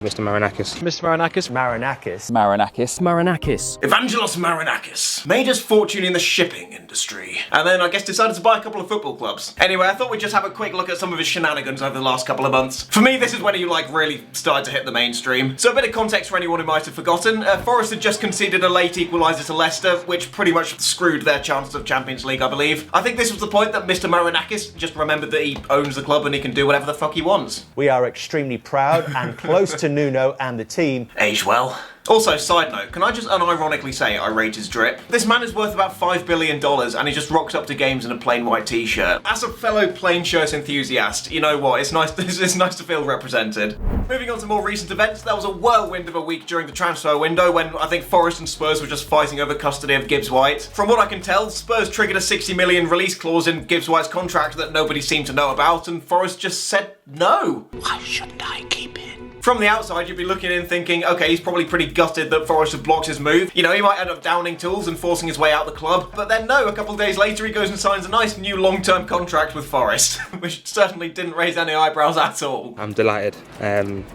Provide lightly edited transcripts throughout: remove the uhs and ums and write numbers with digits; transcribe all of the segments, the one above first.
Mr. Marinakis. Mr. Marinakis. Marinakis. Marinakis. Marinakis. Evangelos Marinakis made his fortune in the shipping industry, and then I guess decided to buy a couple of football clubs. Anyway, I thought we'd just have a quick look at some of his shenanigans over the last couple of months. For me, this is when he really started to hit the mainstream. So a bit of context for anyone who might have forgotten. Forest had just conceded a late equaliser to Leicester, which pretty much screwed their chances of Champions League, I believe. I think this was the point that Mr. Marinakis just remembered that he owns the club and he can do whatever the fuck he wants. We are extremely proud and close to Nuno and the team. Aged well. Also, side note, can I just unironically say I rate his drip? This man is worth about $5 billion and he just rocks up to games in a plain white t-shirt. As a fellow plain shirt enthusiast, you know what, it's nice to feel represented. Moving on to more recent events, there was a whirlwind of a week during the transfer window when I think Forest and Spurs were just fighting over custody of Gibbs White. From what I can tell, Spurs triggered a $60 million release clause in Gibbs White's contract that nobody seemed to know about, and Forest just said no. Why shouldn't I keep it? From the outside, you'd be looking in thinking, okay, he's probably pretty gutted that Forest have blocked his move. You know, he might end up downing tools and forcing his way out the club. But then no, a couple of days later he goes and signs a nice new long-term contract with Forest, which certainly didn't raise any eyebrows at all. I'm delighted.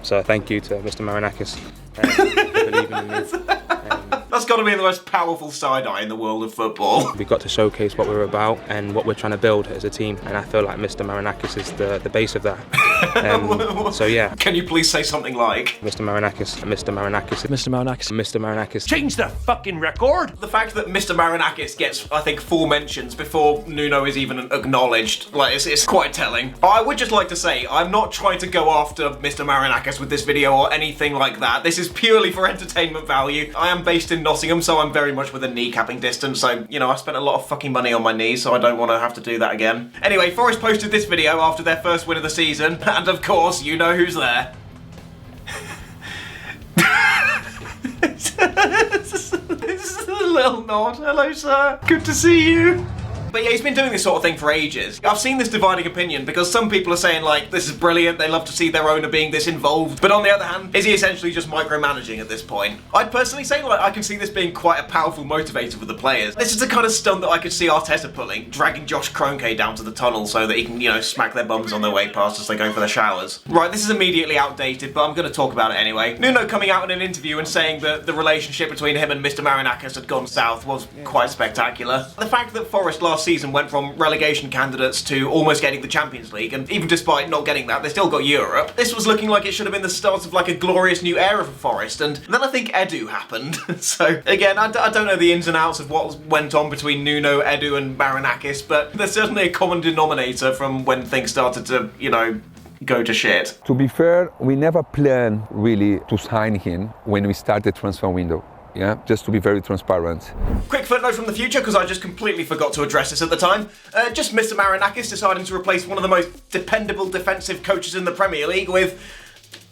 So thank you to Mr. Marinakis for believing in me. That's got to be the most powerful side-eye in the world of football. We've got to showcase what we're about and what we're trying to build as a team, and I feel like Mr. Marinakis is the base of that. So yeah. Can you please say something like Mr. Marinakis, Mr. Marinakis, Mr. Marinakis. Mr. Marinakis. Change the fucking record! the fact that Mr. Marinakis gets, I think, 4 mentions before Nuno is even acknowledged, like, it's quite telling. I would just like to say, I'm not trying to go after Mr. Marinakis with this video or anything like that. This is purely for entertainment value. I am based in Nottingham, so I'm very much within kneecapping distance, so, you know, I spent a lot of fucking money on my knees, so I don't want to have to do that again. Anyway, Forest posted this video after their first win of the season, and of course, you know who's there. This is a little nod. Hello, sir. Good to see you. But yeah, he's been doing this sort of thing for ages. I've seen this dividing opinion because some people are saying, like, this is brilliant, they love to see their owner being this involved. But on the other hand, is he essentially just micromanaging at this point? I'd personally say, like, I can see this being quite a powerful motivator for the players. This is the kind of stunt that I could see Arteta pulling, dragging Josh Kroenke down to the tunnel so that he can, you know, smack their bums on their way past as they go for their showers. Right, this is immediately outdated, but I'm going to talk about it anyway. Nuno coming out in an interview and saying that the relationship between him and Mr. Marinakis had gone south was quite spectacular. The fact that Forest last season went from relegation candidates to almost getting the Champions League, and even despite not getting that, they still got Europe. This was looking like it should have been the start of like a glorious new era for Forest, and then I think Edu happened. So again, I don't know the ins and outs of what went on between Nuno, Edu and Marinakis, but there's certainly a common denominator from when things started to, you know, go to shit. To be fair, we never planned really to sign him when we started the transfer window. Yeah, just to be very transparent. Quick footnote from the future, because I just completely forgot to address this at the time. Just Mr. Marinakis deciding to replace one of the most dependable defensive coaches in the Premier League with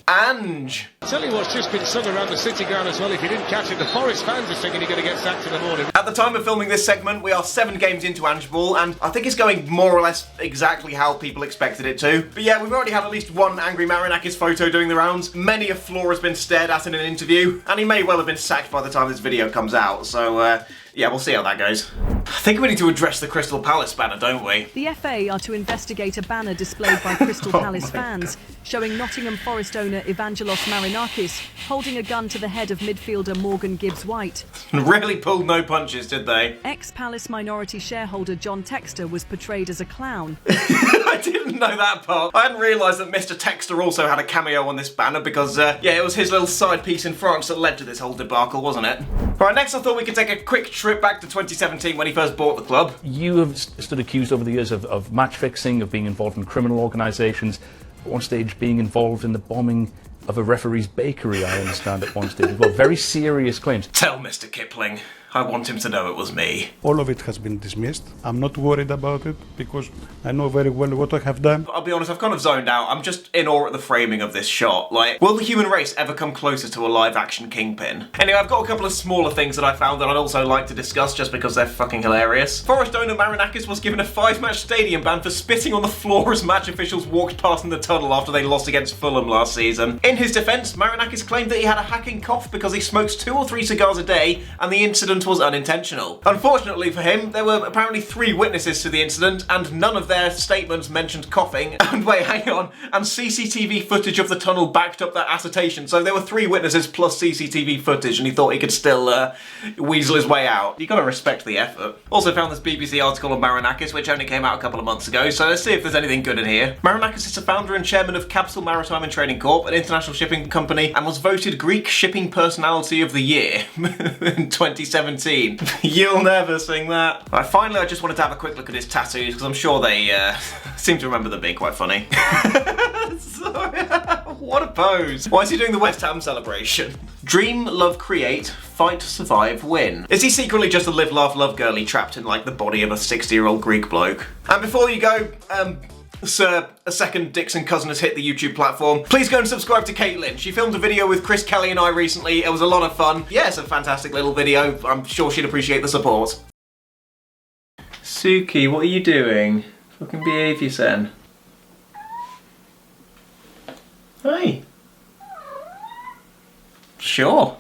Ange. I'll tell you what's just been sung around the city ground as well. If you didn't catch it, the Forest fans are singing you're going to get sacked in the morning. At the time of filming this segment, we are 7 games into Ange Ball, and I think it's going more or less exactly how people expected it to. But yeah, we've already had at least one angry Marinakis photo doing the rounds. Many a flaw has been stared at in an interview, and he may well have been sacked by the time this video comes out, so yeah, we'll see how that goes. I think we need to address the Crystal Palace banner, don't we? The FA are to investigate a banner displayed by Crystal Palace fans showing Nottingham Forest owner Evangelos Marinakis holding a gun to the head of midfielder Morgan Gibbs-White. Really pulled no punches, did they? Ex-Palace minority shareholder John Textor was portrayed as a clown. I didn't know that part. I hadn't realised that Mr. Textor also had a cameo on this banner because, yeah, it was his little side piece in France that led to this whole debacle, wasn't it? Right, next I thought we could take a quick trip back to 2017 when he first bought the club. You have stood accused over the years of match fixing, of being involved in criminal organisations, at one stage being involved in the bombing of a referee's bakery, I understand, at one stage. Well, very serious claims. Tell Mr. Kipling. I want him to know it was me. All of it has been dismissed. I'm not worried about it because I know very well what I have done. I'll be honest, I've kind of zoned out. I'm just in awe at the framing of this shot. Like, will the human race ever come closer to a live-action Kingpin? Anyway, I've got a couple of smaller things that I found that I'd also like to discuss just because they're fucking hilarious. Forest owner Marinakis was given a 5-match stadium ban for spitting on the floor as match officials walked past in the tunnel after they lost against Fulham last season. In his defence, Marinakis claimed that he had a hacking cough because he smokes 2 or 3 cigars a day, and the incident incident was unintentional. Unfortunately for him, there were apparently 3 witnesses to the incident, and none of their statements mentioned coughing. And wait, hang on, and CCTV footage of the tunnel backed up that assertion. So there were 3 witnesses plus CCTV footage, and he thought he could still weasel his way out. You gotta respect the effort. Also found this BBC article on Marinakis, which only came out a couple of months ago, so let's see if there's anything good in here. Marinakis is the founder and chairman of Capital Maritime and Trading Corp, an international shipping company, and was voted Greek Shipping Personality of the Year in 2017. You'll never sing that. Right, finally, I just wanted to have a quick look at his tattoos, because I'm sure they seem to remember them being quite funny. What a pose. Why is he doing the West Ham celebration? Dream, love, create, fight, survive, win. Is he secretly just a live, laugh, love girlie trapped in like the body of a 60-year-old Greek bloke? And before you go, Sir, a second Dixon cousin has hit the YouTube platform. Please go and subscribe to Caitlin. She filmed a video with Chris Kelly and I recently. It was a lot of fun. Yeah, it's a fantastic little video. I'm sure she'd appreciate the support. Suki, what are you doing? Fucking behave yourself. Hey. Sure.